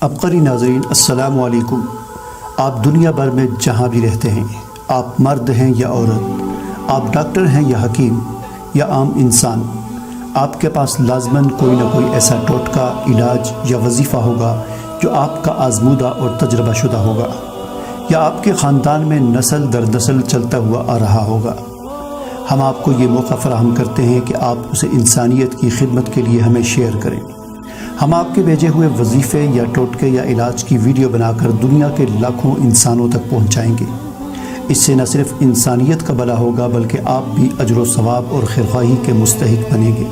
عبقری ناظرین السلام علیکم۔ آپ دنیا بھر میں جہاں بھی رہتے ہیں، آپ مرد ہیں یا عورت، آپ ڈاکٹر ہیں یا حکیم یا عام انسان، آپ کے پاس لازماً کوئی نہ کوئی ایسا ٹوٹکا، علاج یا وظیفہ ہوگا جو آپ کا آزمودہ اور تجربہ شدہ ہوگا، یا آپ کے خاندان میں نسل در نسل چلتا ہوا آ رہا ہوگا۔ ہم آپ کو یہ موقع فراہم کرتے ہیں کہ آپ اسے انسانیت کی خدمت کے لیے ہمیں شیئر کریں۔ ہم آپ کے بھیجے ہوئے وظیفے یا ٹوٹکے یا علاج کی ویڈیو بنا کر دنیا کے لاکھوں انسانوں تک پہنچائیں گے۔ اس سے نہ صرف انسانیت کا بھلا ہوگا بلکہ آپ بھی اجر و ثواب اور خیرخواہی کے مستحق بنیں گے۔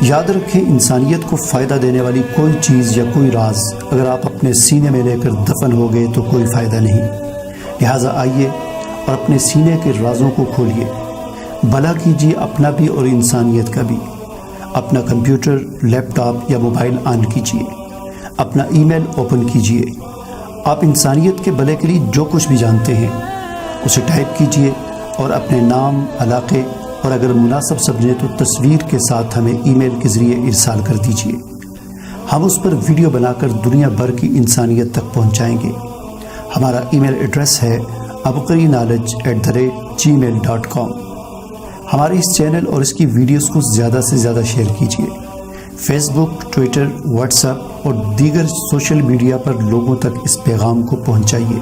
یاد رکھیں، انسانیت کو فائدہ دینے والی کوئی چیز یا کوئی راز اگر آپ اپنے سینے میں لے کر دفن ہو گئے تو کوئی فائدہ نہیں۔ لہٰذا آئیے اور اپنے سینے کے رازوں کو کھولیے، بھلا کیجیے اپنا بھی اور انسانیت کا بھی۔ اپنا کمپیوٹر، لیپ ٹاپ یا موبائل آن کیجیے، اپنا ای میل اوپن کیجیے۔ آپ انسانیت کے بھلے کے لیے جو کچھ بھی جانتے ہیں اسے ٹائپ کیجیے اور اپنے نام، علاقے اور اگر مناسب سمجھیں تو تصویر کے ساتھ ہمیں ای میل کے ذریعے ارسال کر دیجیے۔ ہم اس پر ویڈیو بنا کر دنیا بھر کی انسانیت تک پہنچائیں گے۔ ہمارا ای میل ایڈریس ہے abqariknowledge@gmail.com۔ ہمارے اس چینل اور اس کی ویڈیوز کو زیادہ سے زیادہ شیئر کیجیے۔ فیس بک، ٹویٹر، واٹس ایپ اور دیگر سوشل میڈیا پر لوگوں تک اس پیغام کو پہنچائیے۔